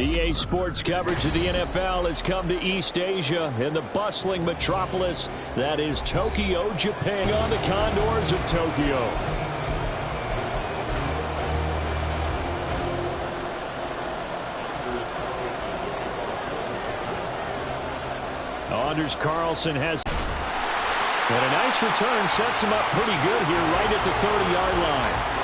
EA Sports coverage of the NFL has come to East Asia in the bustling metropolis that is Tokyo, Japan, on the Condors of Tokyo. Anders Carlson has and a nice return, sets him up pretty good here right at the 30-yard line.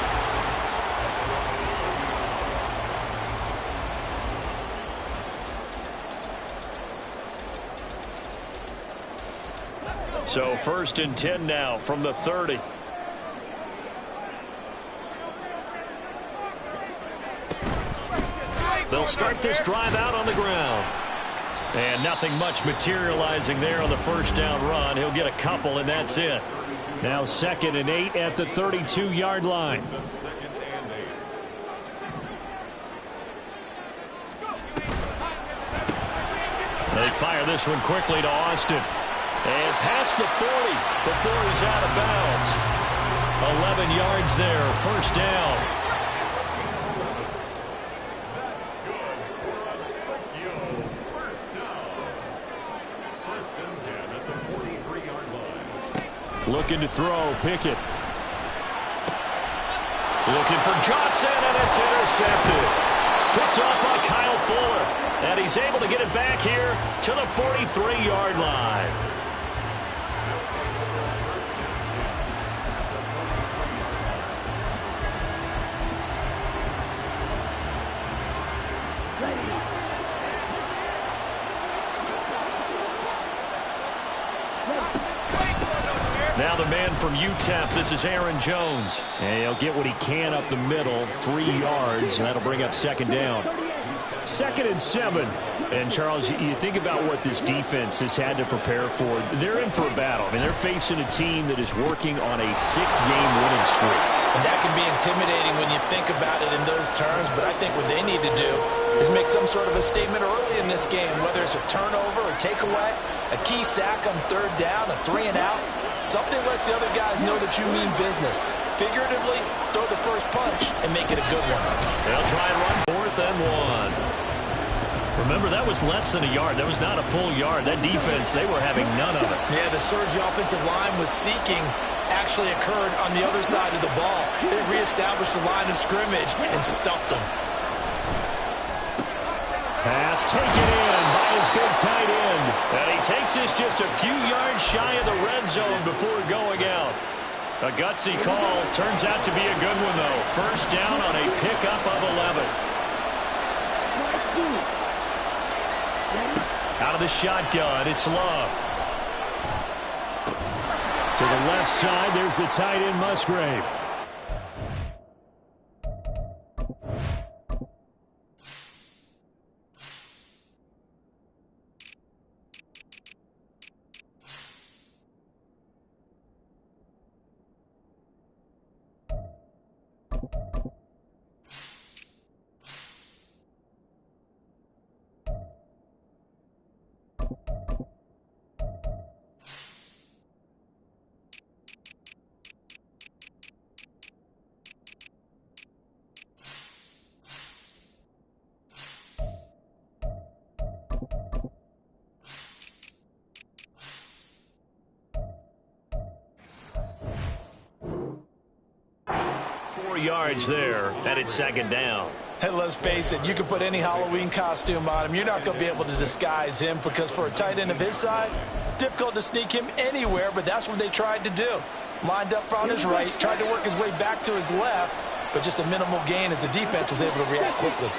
So 1st and 10 now from the 30. They'll start this drive out on the ground. And nothing much materializing there on the first down run. He'll get a couple, and that's it. Now 2nd and 8 at the 32-yard line. They fire this one quickly to Austin. And past the 40 before he's out of bounds. 11 yards there, first down. That's good for a Tokyo first down. 1st and 10 at the 43-yard line. Looking to throw, Pickett. Looking for Johnson, and it's intercepted. Picked off by Kyle Fuller. And he's able to get it back here to the 43-yard line. Now the man from UTEP, this is Aaron Jones. And he'll get what he can up the middle, 3 yards, and that'll bring up 2nd down. 2nd and 7. And, Charles, you think about what this defense has had to prepare for. They're in for a battle. I mean, they're facing a team that is working on a 6-game winning streak. And that can be intimidating when you think about it in those terms, but I think what they need to do is make some sort of a statement early in this game, whether it's a turnover or takeaway, a key sack on 3rd down, a 3-and-out. Something lets the other guys know that you mean business. Figuratively, throw the first punch and make it a good one. They'll try and run 4th and 1. Remember, that was less than a yard. That was not a full yard. That defense, they were having none of it. Yeah, the surge the offensive line was seeking actually occurred on the other side of the ball. They reestablished the line of scrimmage and stuffed them. Pass taken in by his big tight end. And he takes this just a few yards shy of the red zone before going out. A gutsy call. Turns out to be a good one, though. First down on a pickup of 11. Out of the shotgun, it's Love. To the left side, there's the tight end, Musgrave. Yards there, and it's 2nd down. And let's face it, you can put any Halloween costume on him. You're not going to be able to disguise him because for a tight end of his size, difficult to sneak him anywhere, but that's what they tried to do. Lined up on his right, tried to work his way back to his left, but just a minimal gain as the defense was able to react quickly.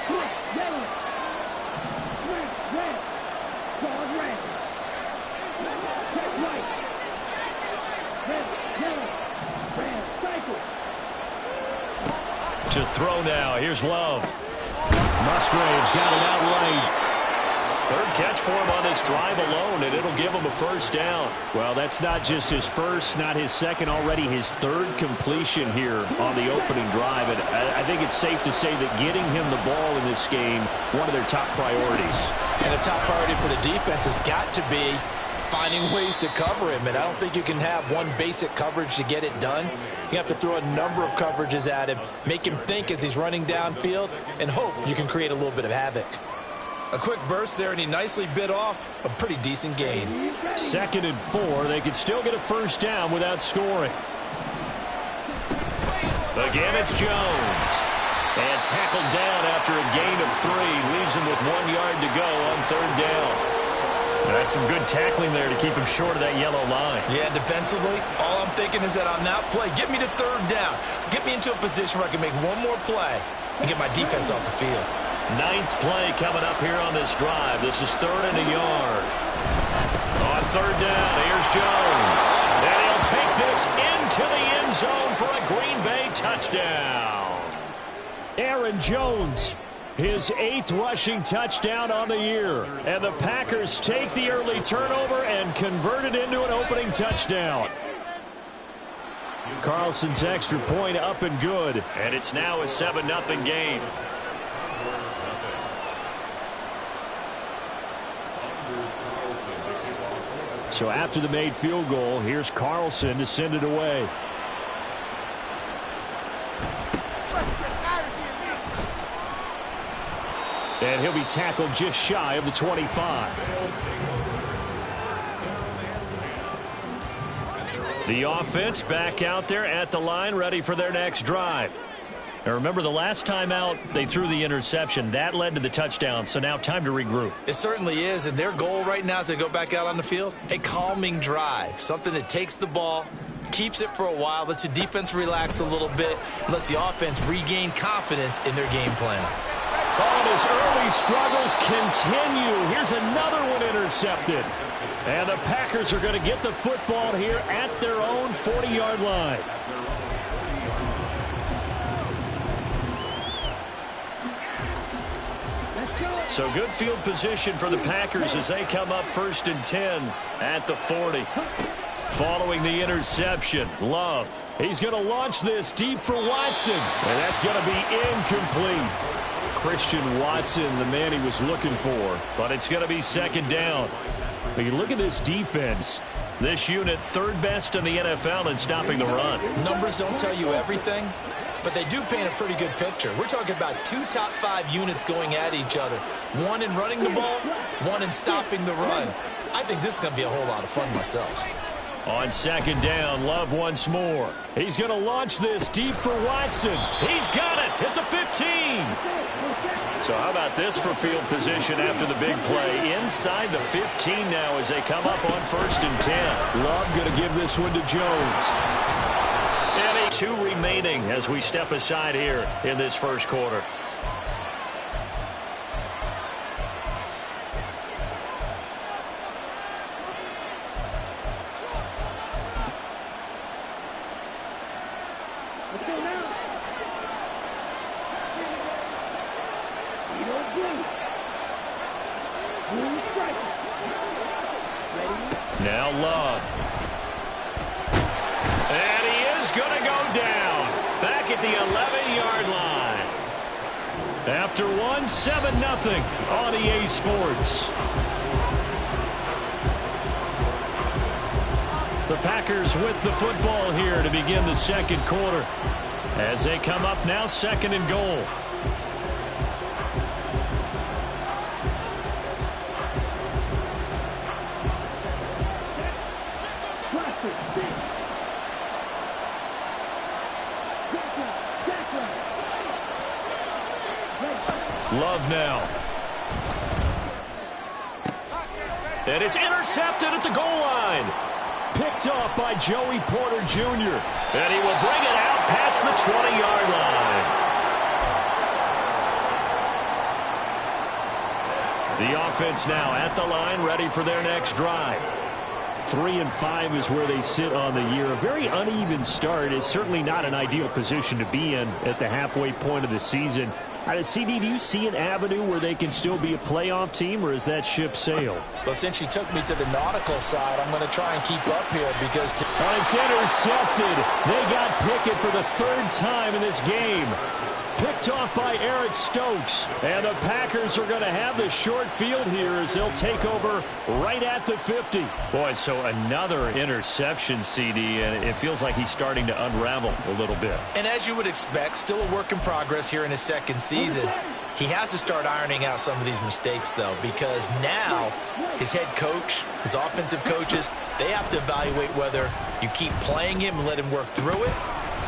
To throw now. Here's Love. Musgrave's got it out right. 3rd catch for him on this drive alone, and it'll give him a first down. Well, that's not just his first, not his second, already his 3rd completion here on the opening drive. And I think it's safe to say that getting him the ball in this game, one of their top priorities. And a top priority for the defense has got to be finding ways to cover him. And I don't think you can have one basic coverage to get it done. You have to throw a number of coverages at him, make him think as he's running downfield, and hope you can create a little bit of havoc. A quick burst there, and he nicely bit off a pretty decent gain. 2nd and 4. They could still get a first down without scoring. Again, it's Jones. And tackled down after a gain of 3. Leaves him with 1 yard to go on 3rd down. That's some good tackling there to keep him short of that yellow line. Yeah, defensively, all I'm thinking is that on that play, get me to 3rd down. Get me into a position where I can make one more play and get my defense off the field. 9th play coming up here on this drive. This is 3rd and a yard. On 3rd down, here's Jones. And he'll take this into the end zone for a Green Bay touchdown. Aaron Jones, his 8th rushing touchdown on the year. And the Packers take the early turnover and convert it into an opening touchdown. Carlson's extra point up and good. And it's now a 7-0 game. So after the made field goal, here's Carlson to send it away. And he'll be tackled just shy of the 25. The offense back out there at the line, ready for their next drive. Now remember, the last time out, they threw the interception. That led to the touchdown, so now time to regroup. It certainly is, and their goal right now as they go back out on the field, a calming drive, something that takes the ball, keeps it for a while, lets the defense relax a little bit, lets the offense regain confidence in their game plan. Oh, and his early struggles continue. Here's another one intercepted. And the Packers are going to get the football here at their own 40-yard line. So good field position for the Packers as they come up 1st and 10 at the 40. Following the interception, Love. He's going to launch this deep for Watson. And that's going to be incomplete. Christian Watson, the man he was looking for. But it's going to be 2nd down. But you look at this defense. This unit 3rd best in the NFL in stopping the run. Numbers don't tell you everything, but they do paint a pretty good picture. We're talking about 2 top 5 units going at each other. One in running the ball, one in stopping the run. I think this is going to be a whole lot of fun myself. On 2nd down, Love once more. He's going to launch this deep for Watson. He's got it at the 15. So how about this for field position after the big play? Inside the 15 now as they come up on 1st and 10. Love going to give this one to Jones. And 2 remaining as we step aside here in this first quarter. Now Love. And he is going to go down. Back at the 11-yard line. After 7-0 on EA Sports. The Packers with the football here to begin the 2nd quarter. As they come up now 2nd and goal. Love now. And it's intercepted at the goal line. Picked off by Joey Porter Jr. And he will bring it out past the 20-yard line. The offense now at the line, ready for their next drive. 3 and 5 is where they sit on the year. A very uneven start is certainly not an ideal position to be in at the halfway point of the season. CD, do you see an avenue where they can still be a playoff team, or is that ship sailed? Well, since you took me to the nautical side, I'm going to try and keep up here because... It's intercepted. They got Pickett for the 3rd time in this game. Picked off by Eric Stokes. And the Packers are going to have the short field here as they'll take over right at the 50. Boy, so another interception, CD, and it feels like he's starting to unravel a little bit. And as you would expect, still a work in progress here in his second season. He has to start ironing out some of these mistakes, though, because now his head coach, his offensive coaches, they have to evaluate whether you keep playing him and let him work through it,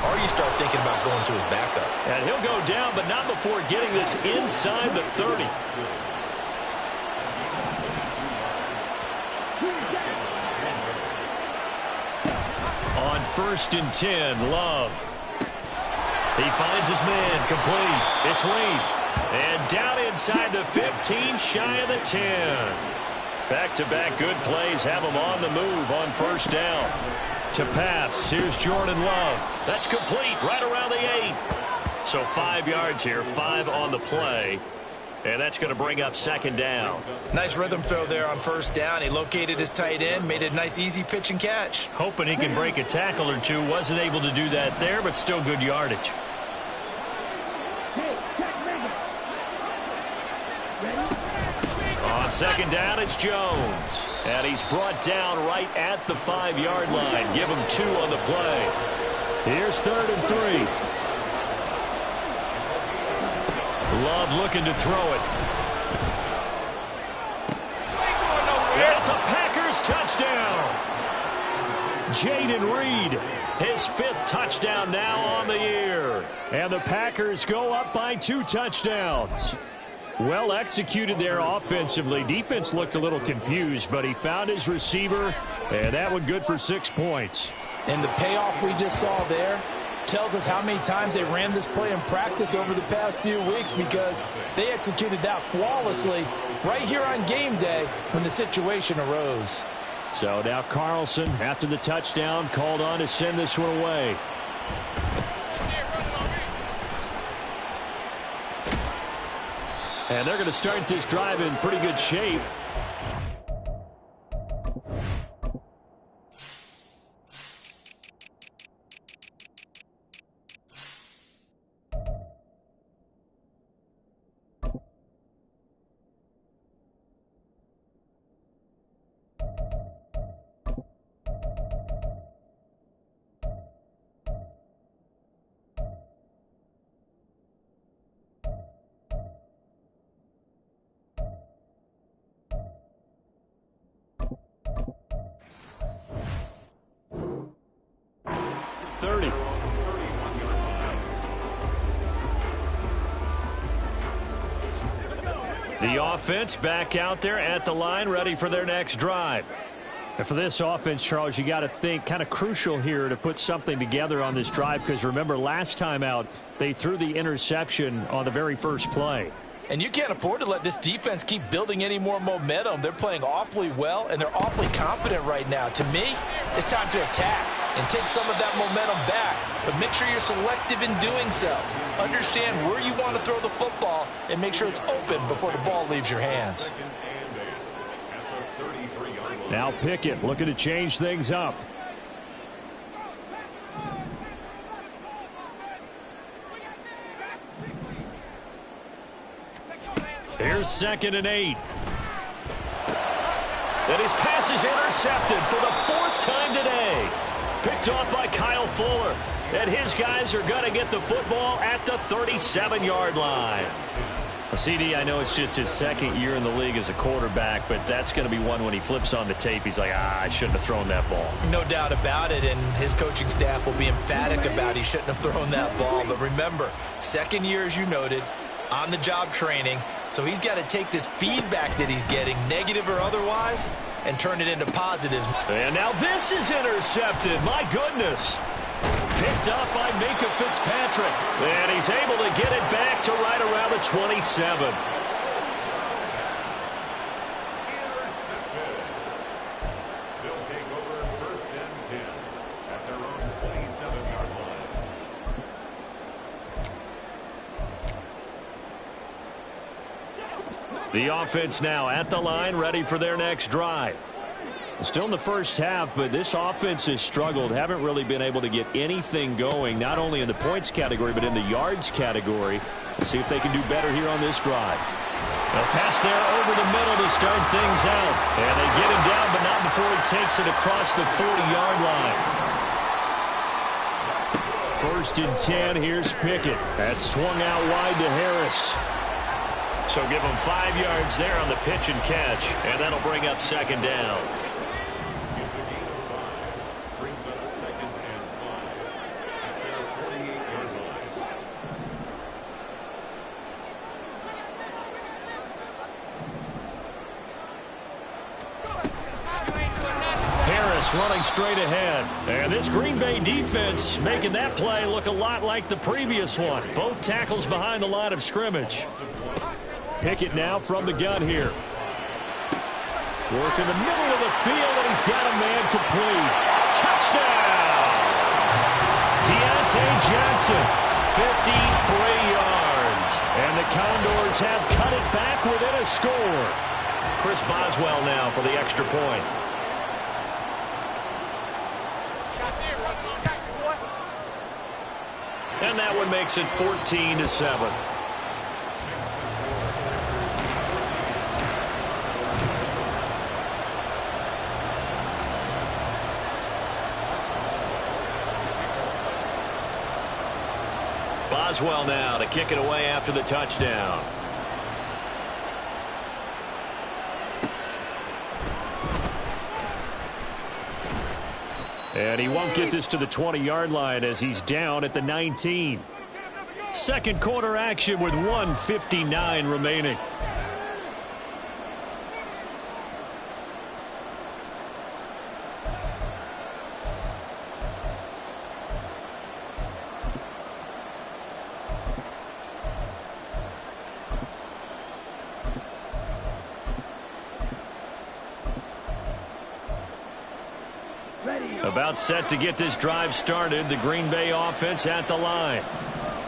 or you start thinking about going to his backup. And he'll go down, but not before getting this inside the 30. On 1st and 10, Love. He finds his man, complete. It's Reed. And down inside the 15, shy of the 10. Back-to-back good plays have him on the move on 1st down. To pass, here's Jordan Love. That's complete right around the 8. So 5 yards here, 5 on the play. And that's going to bring up 2nd down. Nice rhythm throw there on 1st down. He located his tight end, made it a nice easy pitch and catch. Hoping he can break a tackle or two. Wasn't able to do that there, but still good yardage. On 2nd down, it's Jones. And he's brought down right at the 5-yard line. Give him 2 on the play. Here's 3rd and 3. Love looking to throw it. That's a Packers touchdown. Jaden Reed, his 5th touchdown now on the year. And the Packers go up by 2 touchdowns. Well executed there offensively. Defense looked a little confused, but he found his receiver, and that one good for 6 points. And the payoff we just saw there tells us how many times they ran this play in practice over the past few weeks, because they executed that flawlessly right here on game day when the situation arose. So now Carlson, after the touchdown, called on to send this one away. And they're going to start this drive in pretty good shape. The offense back out there at the line, ready for their next drive. And for this offense, Charles, you got to think kind of crucial here to put something together on this drive, because remember last time out they threw the interception on the very first play. And you can't afford to let this defense keep building any more momentum. They're playing awfully well, and they're awfully confident right now. To me, it's time to attack and take some of that momentum back. But make sure you're selective in doing so. Understand where you want to throw the football and make sure it's open before the ball leaves your hands. Now Pickett looking to change things up. Here's 2nd and 8. And his pass is intercepted for the 4th time today. Picked off by Kyle Fuller. And his guys are going to get the football at the 37-yard line. CD, I know it's just his 2nd year in the league as a quarterback, but that's going to be one when he flips on the tape, he's like, I shouldn't have thrown that ball. No doubt about it, and his coaching staff will be emphatic about he shouldn't have thrown that ball. But remember, 2nd year, as you noted, on-the-job training, so he's got to take this feedback that he's getting, negative or otherwise, and turn it into positives. And now this is intercepted. My goodness. Picked up by Minka Fitzpatrick. And he's able to get it back to right around the 27. They'll take over 1st and 10 at their own 27-yard line. The offense now at the line, ready for their next drive. Still in the first half, but this offense has struggled. Haven't really been able to get anything going, not only in the points category, but in the yards category. Let's see if they can do better here on this drive. A pass there over the middle to start things out. And they get him down, but not before he takes it across the 40-yard line. 1st and 10, here's Pickett. That's swung out wide to Harris. So give him 5 yards there on the pitch and catch, and that'll bring up 2nd down. It's a gain of 5. Brings up 2nd and 5 at their 48-yard line. Harris running straight ahead. And this Green Bay defense making that play look a lot like the previous one. Both tackles behind the line of scrimmage. Pickett now from the gun here. Work in the middle of the field, and he's got a man complete. Touchdown! Deontay Johnson, 53 yards. And the Condors have cut it back within a score. Chris Boswell now for the extra point. And that one makes it 14-7. Boswell now to kick it away after the touchdown. And he won't get this to the 20-yard line as he's down at the 19. Second quarter action with 1:59 remaining. About set to get this drive started. The Green Bay offense at the line.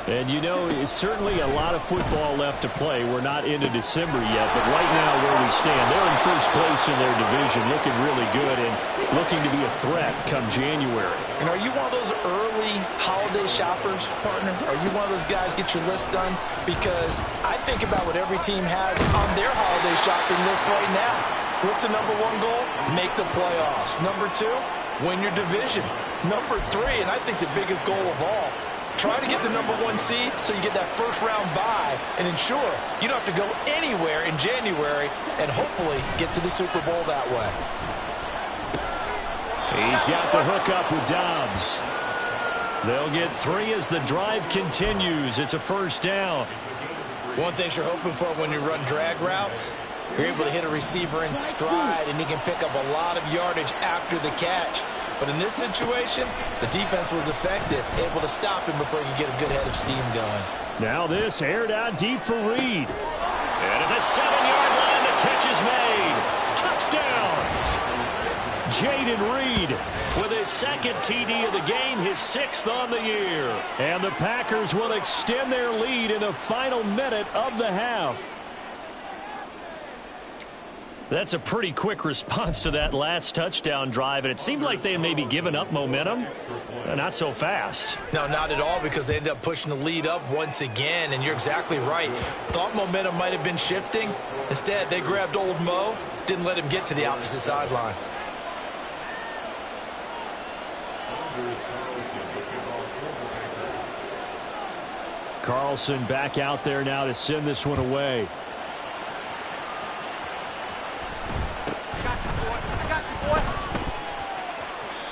And you know, it's certainly a lot of football left to play. We're not into December yet, but right now where we stand, they're in first place in their division, looking really good and looking to be a threat come January. And are you one of those early holiday shoppers, partner? Are you one of those guys get your list done? Because I think about what every team has on their holiday shopping list right now. What's the number 1 goal? Make the playoffs. Number 2? Win your division. Number 3, and I think the biggest goal of all, try to get the number 1 seed so you get that first-round bye and ensure you don't have to go anywhere in January and hopefully get to the Super Bowl that way. He's got the hook up with Dobbs. They'll get 3 as the drive continues. It's a first down. One thing you're hoping for when you run drag routes, you're able to hit a receiver in stride, and he can pick up a lot of yardage after the catch. But in this situation, the defense was effective, able to stop him before he could get a good head of steam going. Now this aired out deep for Reed. And at the 7-yard line, the catch is made. Touchdown! Jaden Reed with his 2nd TD of the game, his 6th on the year. And the Packers will extend their lead in the final minute of the half. That's a pretty quick response to that last touchdown drive, and it seemed like they had maybe given up momentum. Not so fast. No, not at all, because they ended up pushing the lead up once again, and you're exactly right. Thought momentum might have been shifting. Instead, they grabbed old Mo, didn't let him get to the opposite sideline. Carlson back out there now to send this one away.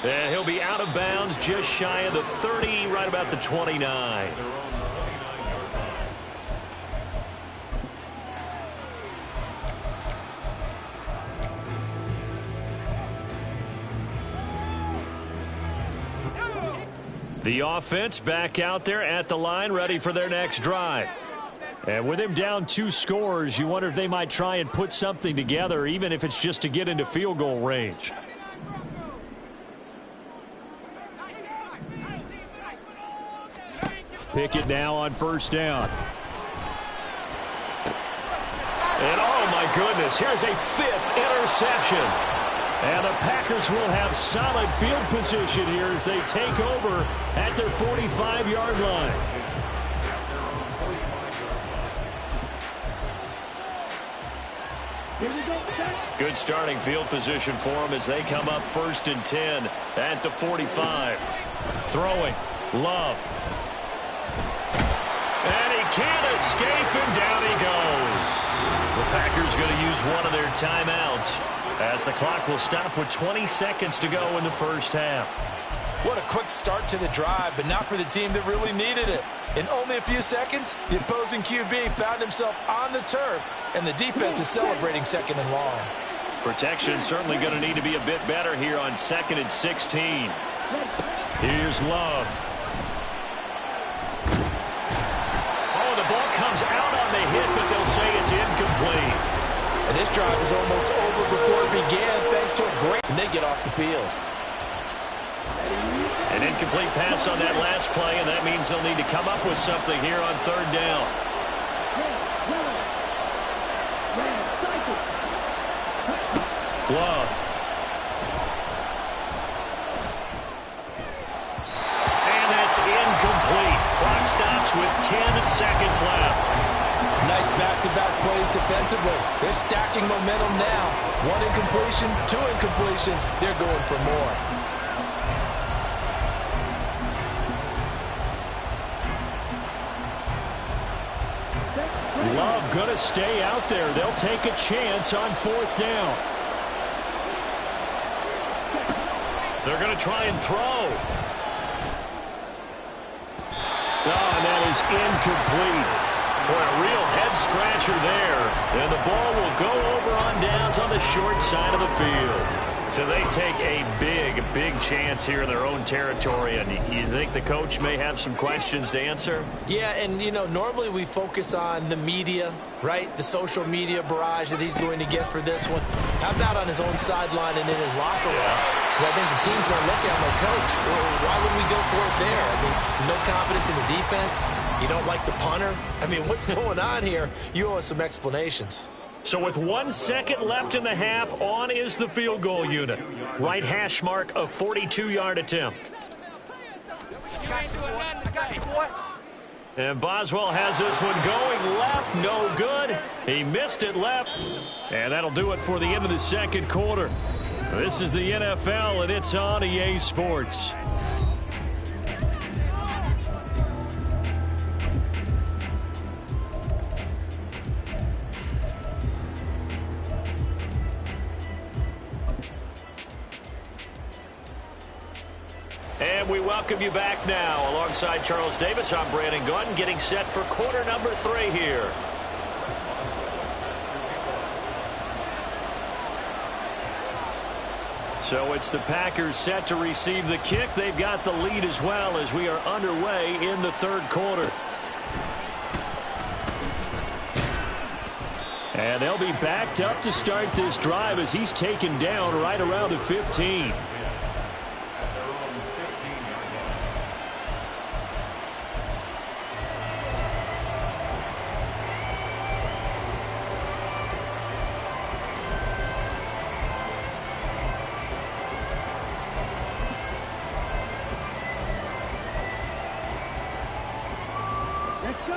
And he'll be out of bounds just shy of the 30, right about the 29. The offense back out there at the line, ready for their next drive. And with him down 2 scores, you wonder if they might try and put something together, even if it's just to get into field goal range. Pickett now on first down. And oh my goodness, here's a 5th interception. And the Packers will have solid field position here as they take over at their 45-yard line. Good starting field position for them as they come up 1st and 10 at the 45. Throwing. Love. And he can't escape, and down he goes. The Packers going to use one of their timeouts as the clock will stop with 20 seconds to go in the first half. What a quick start to the drive, but not for the team that really needed it. In only a few seconds, the opposing QB found himself on the turf, and the defense is celebrating 2nd and long. Protection certainly going to need to be a bit better here on 2nd and 16. Here's Love. Oh, the ball comes out on the hit, but they'll say it's incomplete. And this drive is almost over before it began, thanks to a great... And they get off the field. An incomplete pass on that last play, and that means they'll need to come up with something here on 3rd down. Love. And that's incomplete. Clock stops with 10 seconds left. Nice back-to-back plays defensively. They're stacking momentum now. 1 incompletion, 2 incompletion. They're going for more. Love going to stay out there. They'll take a chance on 4th down. They're going to try and throw. Oh, and that is incomplete. Boy, a real head-scratcher there. And the ball will go over on downs on the short side of the field. So they take a big chance here in their own territory. And you think the coach may have some questions to answer? Yeah, and, you know, normally we focus on the media, right? The social media barrage that he's going to get for this one. How about on his own sideline and in his locker room? Because I think the team's going to look at him like, Coach, why would we go for it there? I mean, no confidence in the defense. You don't like the punter? I mean, what's going on here? You owe us some explanations. So with 1 second left in the half, on is the field goal unit. Right hash mark, a 42-yard attempt. And Boswell has this one going left, no good. He missed it left, and that'll do it for the end of the 2nd quarter. This is the NFL, and it's on EA Sports. And we welcome you back now. Alongside Charles Davis, I'm Brandon Gordon, getting set for quarter number 3 here. So it's the Packers set to receive the kick. They've got the lead as well as we are underway in the 3rd quarter. And they'll be backed up to start this drive as he's taken down right around the 15.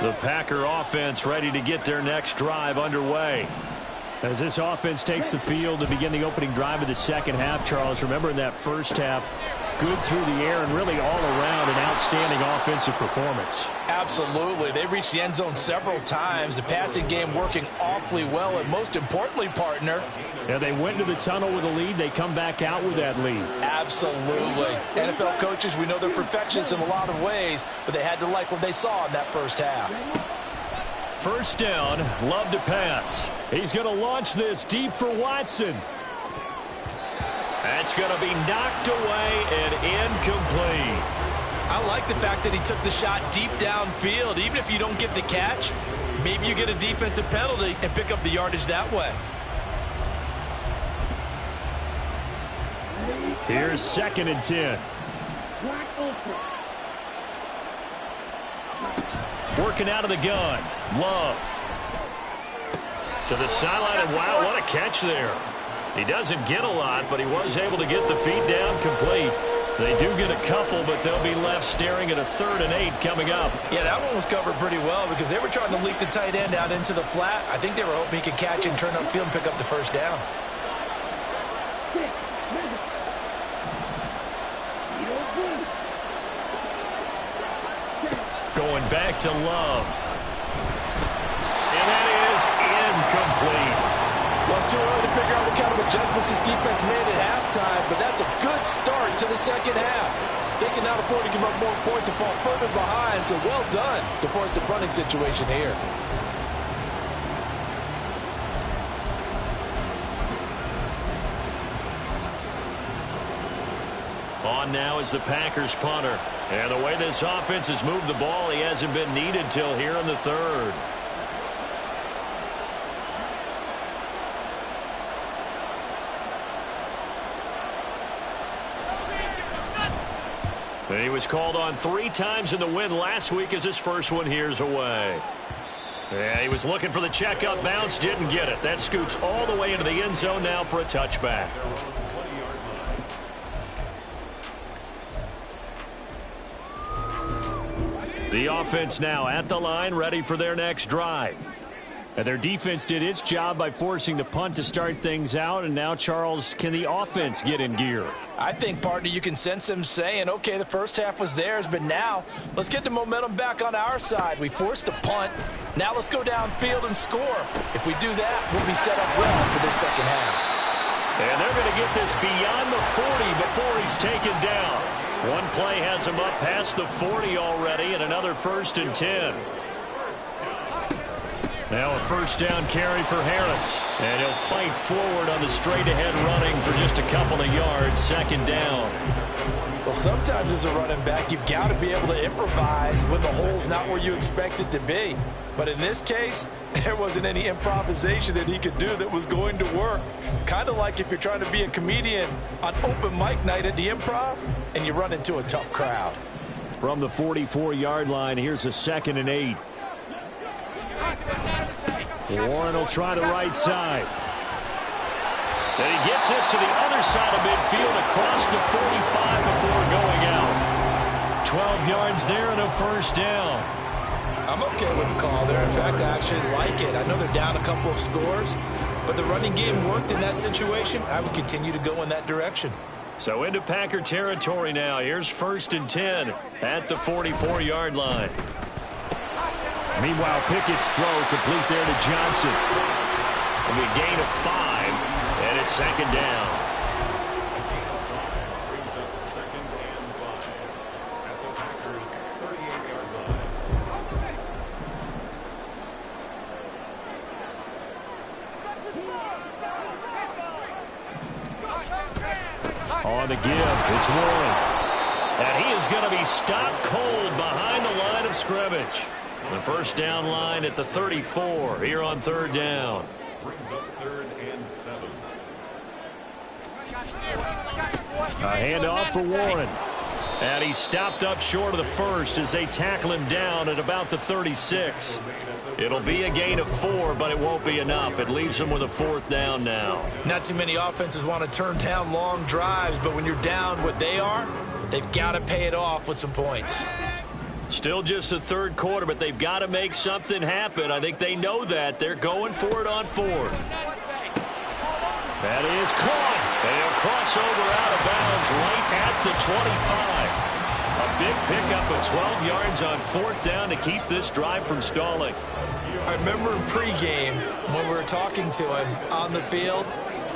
The Packer offense ready to get their next drive underway. As this offense takes the field to begin the opening drive of the 2nd half, Charles, remember in that 1st half, good through the air and really all around an outstanding offensive performance. Absolutely. They reached the end zone several times. The passing game working awfully well, and most importantly, partner. Yeah, they went to the tunnel with a lead. They come back out with that lead. Absolutely. NFL coaches, we know they're perfectionists in a lot of ways, but they had to like what they saw in that 1st half. 1st down, Love to pass. He's going to launch this deep for Watson. That's going to be knocked away and incomplete. I like the fact that he took the shot deep downfield. Even if you don't get the catch, maybe you get a defensive penalty and pick up the yardage that way. Here's 2nd and 10. Working out of the gun. Love. To the sideline, and wow, what a catch there. He doesn't get a lot, but he was able to get the feet down complete. They do get a couple, but they'll be left staring at a 3rd and 8 coming up. Yeah, that one was covered pretty well because they were trying to leak the tight end out into the flat. I think they were hoping he could catch and turn upfield and pick up the first down. Going back to Love. And that is incomplete. Well, it's too early to figure out what kind of adjustments this defense made at halftime, but that's a good start to the second half. They can now afford to give up more points and fall further behind, so well done to force the punting situation here. On now is the Packers punter. And the way this offense has moved the ball, he hasn't been needed till here in the 3rd. And he was called on 3 times in the win last week as his first one here's away. Yeah, he was looking for the check-up bounce, didn't get it. That scoots all the way into the end zone now for a touchback. The offense now at the line, ready for their next drive. And their defense did its job by forcing the punt to start things out. And now, Charles, can the offense get in gear? I think, partner, you can sense them saying, okay, the first half was theirs, but now let's get the momentum back on our side. We forced a punt. Now let's go downfield and score. If we do that, we'll be set up well for this second half. And they're going to get this beyond the 40 before he's taken down. One play has him up past the 40 already, and another 1st and 10. Now a first down carry for Harris. And he'll fight forward on the straight-ahead running for just a couple of yards. 2nd down. Well, sometimes as a running back, you've got to be able to improvise when the hole's not where you expect it to be. But in this case, there wasn't any improvisation that he could do that was going to work. Kind of like if you're trying to be a comedian on open mic night at the Improv and you run into a tough crowd. From the 44-yard line, here's a 2nd and 8. Warren will try the right side. And he gets this to the other side of midfield across the 45 before going out. 12 yards there and a first down. I'm okay with the call there. In fact, I actually like it. I know they're down a couple of scores, but the running game worked in that situation. I would continue to go in that direction. So into Packer territory now. Here's 1st and 10 at the 44-yard line. Meanwhile, Pickett's throw complete there to Johnson. It'll be a gain of 5, and it's 2nd down. Brings up 2nd and 5 at the Packers' 38-yard line. On the give, it's Warren. And he is going to be stopped cold behind the line of scrimmage. The first down line at the 34 here on 3rd down. Brings up 3rd and 7. A handoff for Warren. And he's stopped up short of the first as they tackle him down at about the 36. It'll be a gain of 4, but it won't be enough. It leaves them with a 4th down now. Not too many offenses want to turn down long drives, but when you're down what they are, they've got to pay it off with some points. Still just the 3rd quarter, but they've got to make something happen. I think they know that. They're going for it on 4th. That is caught. And he'll cross over out of bounds right at the 25. A big pickup of 12 yards on 4th down to keep this drive from stalling. I remember in pregame when we were talking to him on the field,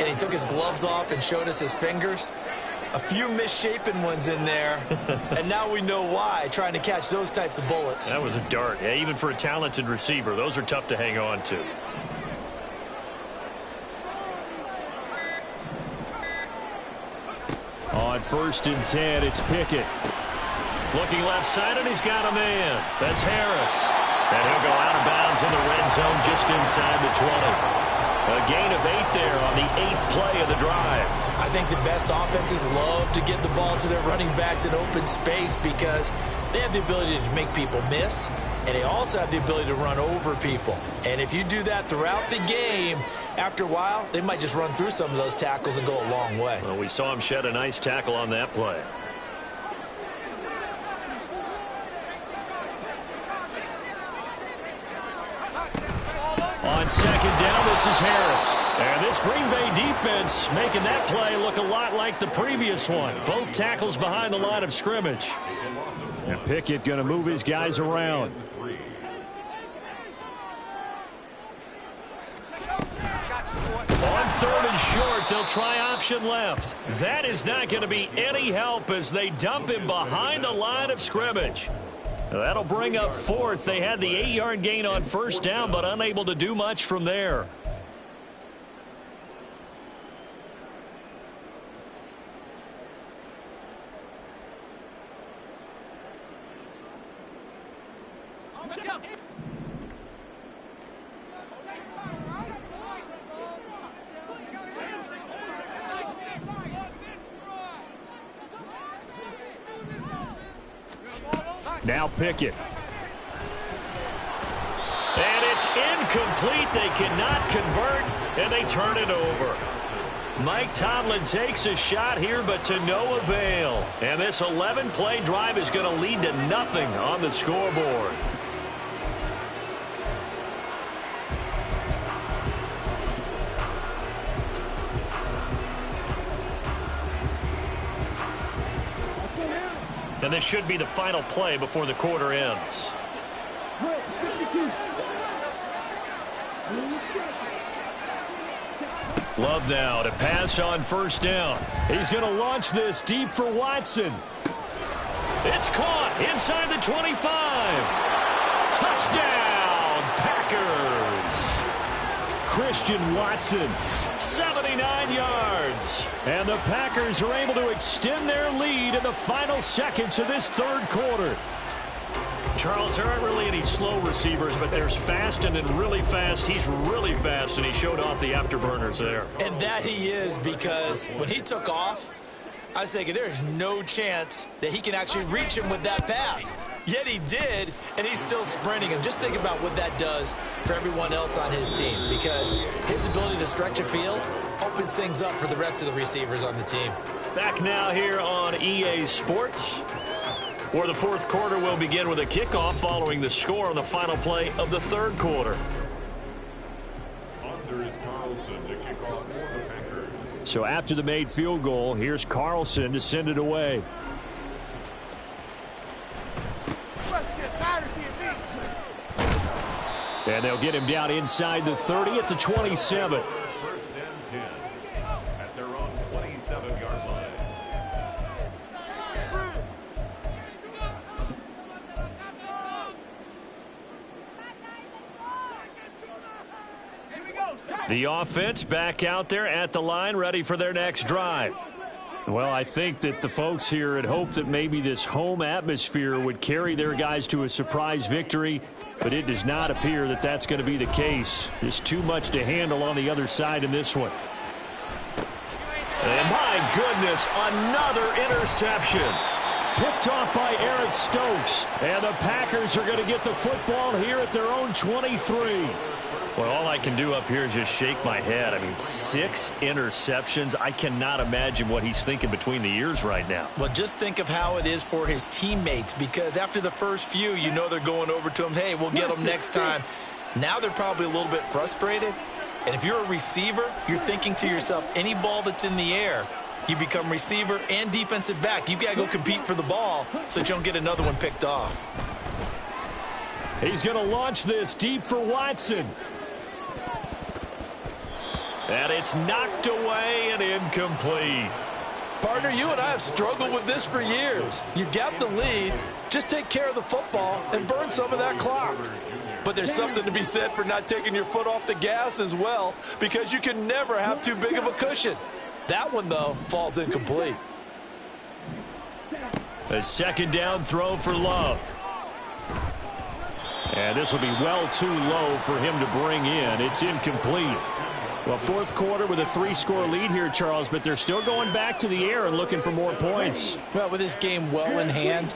and he took his gloves off and showed us his fingers. A few misshapen ones in there, and now we know why, trying to catch those types of bullets. That was a dart. Yeah, even for a talented receiver, those are tough to hang on to. On 1st and 10, it's Pickett. Looking left side, and he's got a man. That's Harris. And he'll go out of bounds in the red zone just inside the 20. A gain of 8 there on the 8th play of the drive. I think the best offenses love to get the ball to their running backs in open space because they have the ability to make people miss, and they also have the ability to run over people. And if you do that throughout the game, after a while, they might just run through some of those tackles and go a long way. Well, we saw him shed a nice tackle on that play. On second down, this is Harris. And this Green Bay defense making that play look a lot like the previous one. Both tackles behind the line of scrimmage. And Pickett going to move his guys around. On third and short, they'll try option left. That is not going to be any help as they dump him behind the line of scrimmage. That'll bring up fourth. They had the 8-yard gain on first down, but unable to do much from there. Now Pickett. And it's incomplete. They cannot convert, and they turn it over. Mike Tomlin takes a shot here, but to no avail. And this 11-play drive is going to lead to nothing on the scoreboard. And this should be the final play before the quarter ends. Love now to pass on first down. He's going to launch this deep for Watson. It's caught inside the 25. Touchdown, Packers. Christian Watson, 79 yards. And the Packers are able to extend their lead in the final seconds of this third quarter. Charles, there aren't really any slow receivers, but there's fast and then really fast. He's really fast, and he showed off the afterburners there. And that he is, because when he took off, I was thinking there's no chance that he can actually reach him with that pass. Yet he did, and he's still sprinting. And just think about what that does for everyone else on his team, because his ability to stretch a field opens things up for the rest of the receivers on the team. Back now here on EA Sports, where the fourth quarter will begin with a kickoff following the score on the final play of the third quarter. Under is Carlson to kick off for the Packers. So after the made field goal, here's Carlson to send it away. And they'll get him down inside the 30 at the 27. First and 10 at their own 27-yard line. The offense back out there at the line, ready for their next drive. Well, I think that the folks here had hoped that maybe this home atmosphere would carry their guys to a surprise victory, but it does not appear that that's going to be the case. There's too much to handle on the other side in this one. And my goodness, another interception. Picked off by Eric Stokes. And the Packers are going to get the football here at their own 23. Well, all I can do up here is just shake my head. I mean, 6 interceptions. I cannot imagine what he's thinking between the ears right now. Well, just think of how it is for his teammates, because after the first few, you know they're going over to him, hey, we'll get them next time. Now they're probably a little bit frustrated. And if you're a receiver, you're thinking to yourself, any ball that's in the air, you become receiver and defensive back. You've got to go compete for the ball so that you don't get another one picked off. He's going to launch this deep for Watson. And it's knocked away and incomplete. Partner, you and I have struggled with this for years. You got the lead, just take care of the football and burn some of that clock. But there's something to be said for not taking your foot off the gas as well, because you can never have too big of a cushion. That one, though, falls incomplete. A second down throw for Love. And this will be well too low for him to bring in. It's incomplete. Well, fourth quarter with a 3-score lead here, Charles, but they're still going back to the air and looking for more points. Well, with this game well in hand,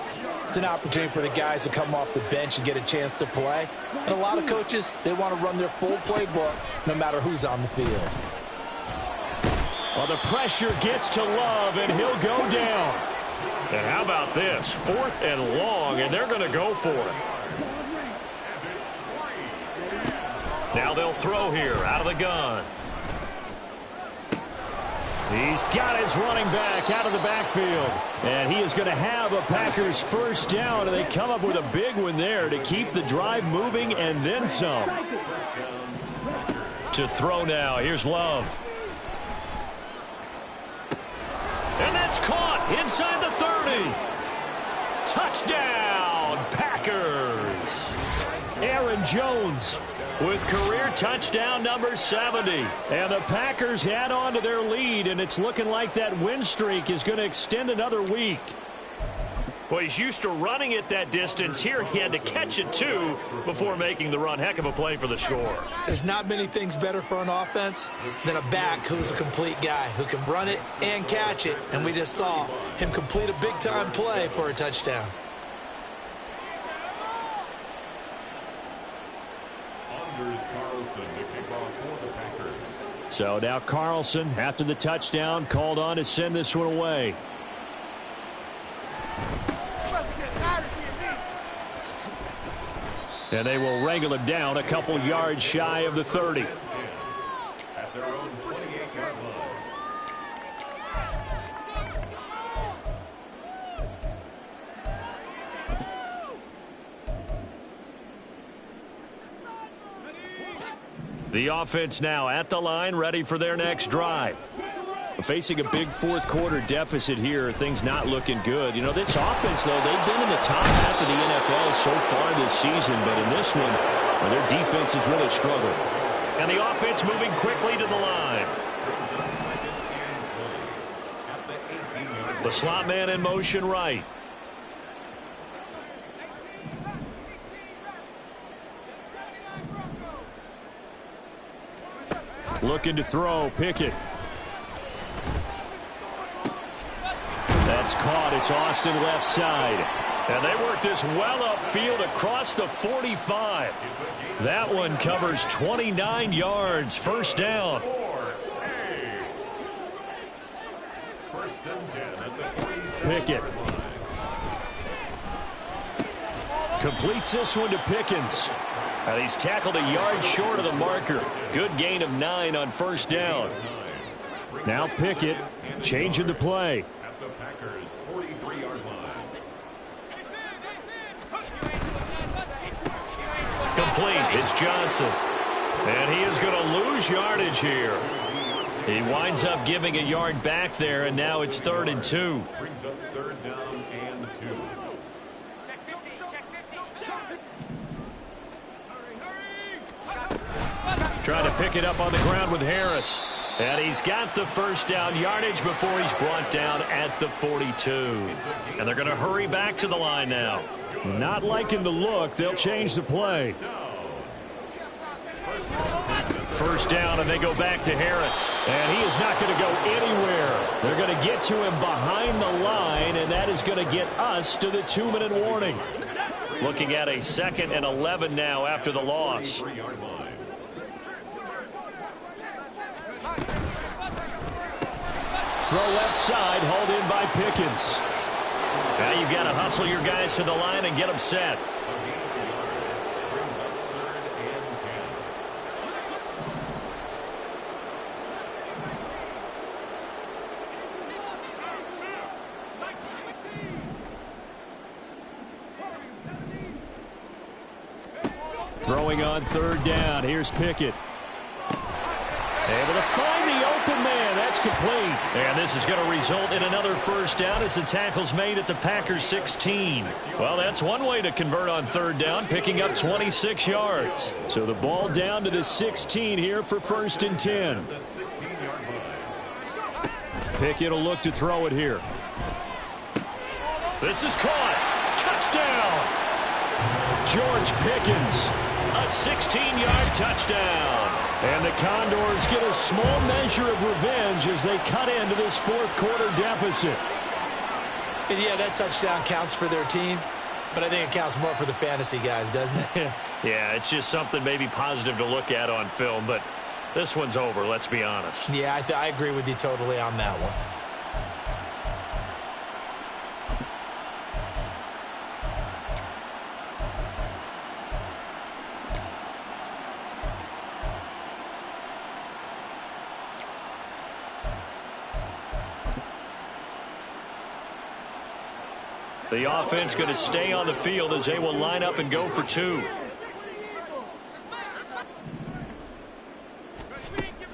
It's an opportunity for the guys to come off the bench and get a chance to play. And a lot of coaches, they want to run their full playbook no matter who's on the field. Well, the pressure gets to Love, and he'll go down. And how about this? 4th and long, and they're going to go for it. Now they'll throw here out of the gun. He's got his running back out of the backfield. And he is going to have a Packers first down, and they come up with a big one there to keep the drive moving and then some. To throw now. Here's Love. And that's caught inside the 30. Touchdown, Packers. Aaron Jones with career touchdown number 70. And the Packers add on to their lead, and it's looking like that win streak is going to extend another week. Well, he's used to running it that distance. Here he had to catch it, too, before making the run. Heck of a play for the score. There's not many things better for an offense than a back who's a complete guy who can run it and catch it. And we just saw him complete a big-time play for a touchdown. So now Carlson, after the touchdown, called on to send this one away. And they will wrangle him down a couple yards shy of the 30. At their own 28-yard line. The offense now at the line, ready for their next drive. Facing a big fourth quarter deficit here, things not looking good. You know, this offense, though, they've been in the top half of the NFL so far this season, but in this one, well, their defense has really struggled. And the offense moving quickly to the line. The slot man in motion right. Looking to throw, Pickett. That's caught. It's Austin left side. And they work this well upfield across the 45. That one covers 29 yards. First down. Pickett. Completes this one to Pickens. And he's tackled a yard short of the marker. Good gain of 9 on first down. Now Pickett changing the play. At the Packers' 43-yard line. Complete. It's Johnson. And he is going to lose yardage here. He winds up giving a yard back there, and now it's 3rd and 2. Brings up 3rd down and 2. Trying to pick it up on the ground with Harris. And he's got the first down yardage before he's brought down at the 42. And they're going to hurry back to the line now. Not liking the look. They'll change the play. First down, and they go back to Harris. And he is not going to go anywhere. They're going to get to him behind the line, and that is going to get us to the 2-minute warning. Looking at a 2nd and 11 now after the loss. Throw left side, hauled in by Pickens. Now you've got to hustle your guys to the line and get them set. Throwing on 3rd down. Here's Pickett. Able to find the open man. That's complete. And this is going to result in another first down as the tackle's made at the Packers 16. Well, that's one way to convert on 3rd down, picking up 26 yards. So the ball down to the 16 here for 1st and 10. Pickett will look to throw it here. This is caught. Touchdown. George Pickens. A 16-yard touchdown. And the Condors get a small measure of revenge as they cut into this fourth quarter deficit. And yeah, that touchdown counts for their team. but I think it counts more for the fantasy guys, doesn't it? Yeah, it's just something maybe positive to look at on film, but this one's over, let's be honest. Yeah, I agree with you totally on that one. The offense going to stay on the field as they will line up and go for two.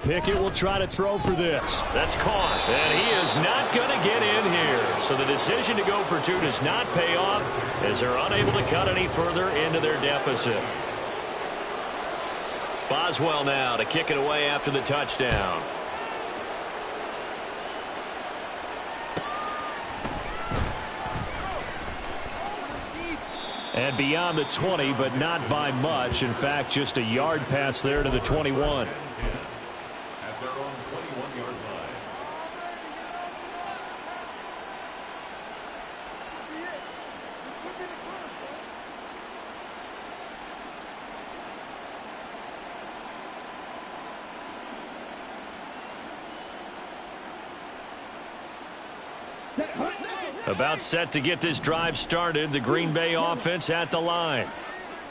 Pickett will try to throw for this. That's caught, and he is not going to get in here. So the decision to go for two does not pay off as they're unable to cut any further into their deficit. Boswell now to kick it away after the touchdown. And beyond the 20, but not by much. In fact, just a yard pass there to the 21. At their own 21-yard line. About set to get this drive started. The Green Bay offense at the line.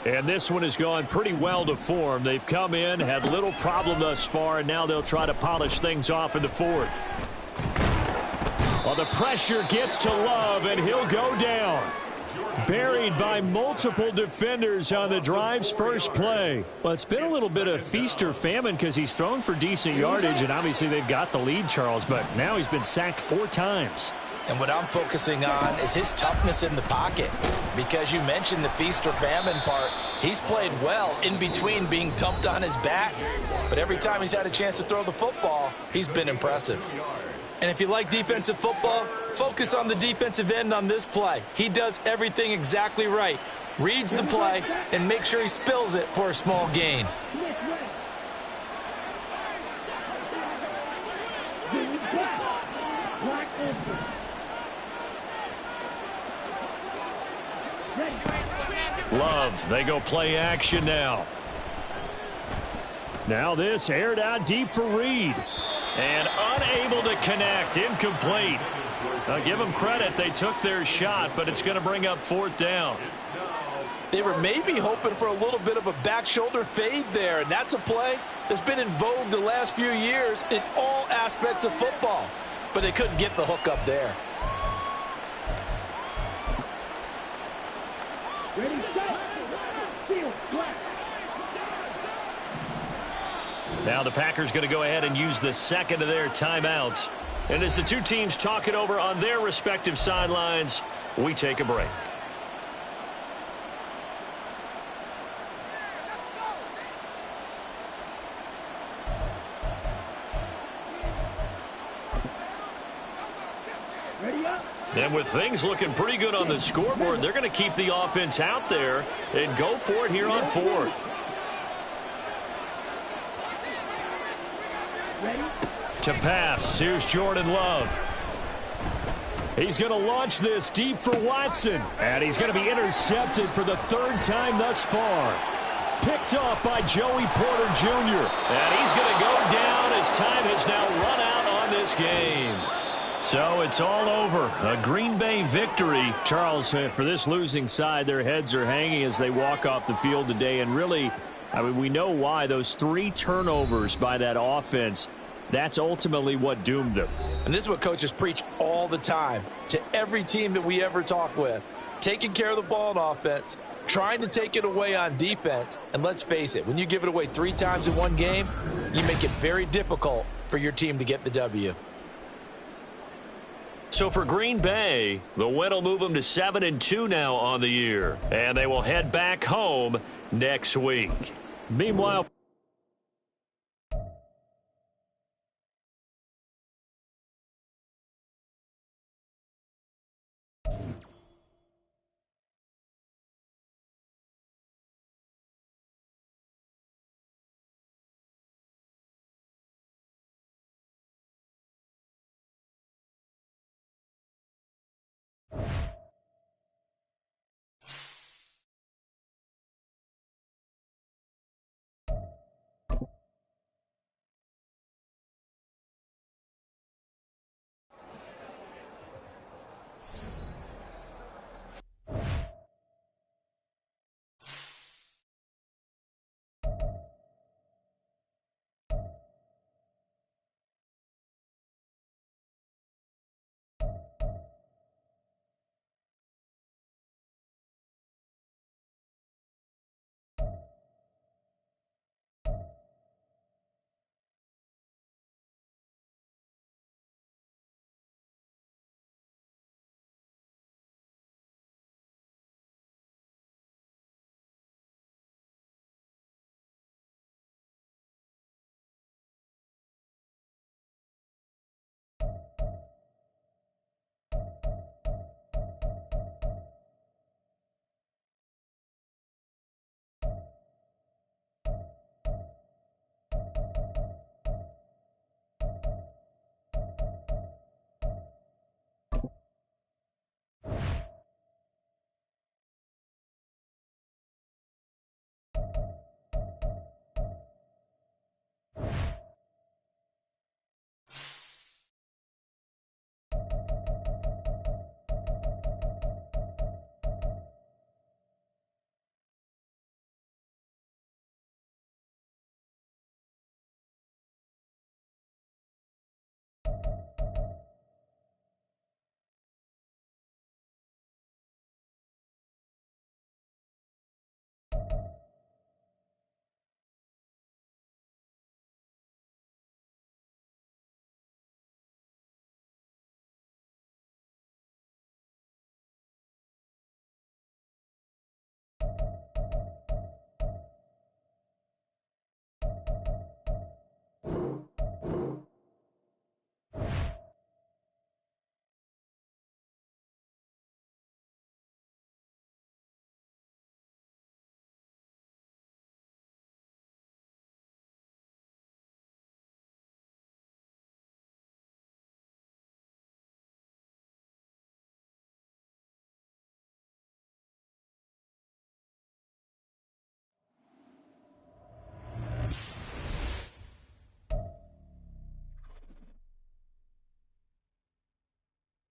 And this one has gone pretty well to form. They've come in, had little problem thus far, and now they'll try to polish things off in the fourth. Well, the pressure gets to Love, and he'll go down. Buried by multiple defenders on the drive's first play. Well, it's been a little bit of feast or famine because he's thrown for decent yardage, and obviously they've got the lead, Charles, but now he's been sacked 4 times. And what I'm focusing on is his toughness in the pocket. Because you mentioned the feast or famine part, he's played well in between being dumped on his back. But every time he's had a chance to throw the football, he's been impressive. And if you like defensive football, focus on the defensive end on this play. He does everything exactly right. Reads the play and makes sure he spills it for a small gain. Love, they go play action now. Now this aired out deep for Reed. And unable to connect, incomplete. Give them credit, they took their shot, but it's going to bring up 4th down. They were maybe hoping for a little bit of a back shoulder fade there, and that's a play that's been in vogue the last few years in all aspects of football. But they couldn't get the hook up there. Ready, set, field, flat. Now the Packers going to go ahead and use the second of their timeouts. And as the two teams talk it over on their respective sidelines, we take a break. Ready up. And with things looking pretty good on the scoreboard, they're going to keep the offense out there and go for it here on 4th. To pass, here's Jordan Love. He's going to launch this deep for Watson. And he's going to be intercepted for the 3rd time thus far. Picked off by Joey Porter Jr. And he's going to go down as time has now run out on this game. So it's all over. A Green Bay victory. Charles, for this losing side, their heads are hanging as they walk off the field today. And really, I mean, we know why. Those 3 turnovers by that offense, that's ultimately what doomed them. And this is what coaches preach all the time to every team that we ever talk with. Taking care of the ball on offense, trying to take it away on defense. And let's face it, when you give it away 3 times in one game, you make it very difficult for your team to get the W. So for Green Bay, the win will move them to 7-2 now on the year. And they will head back home next week. Meanwhile,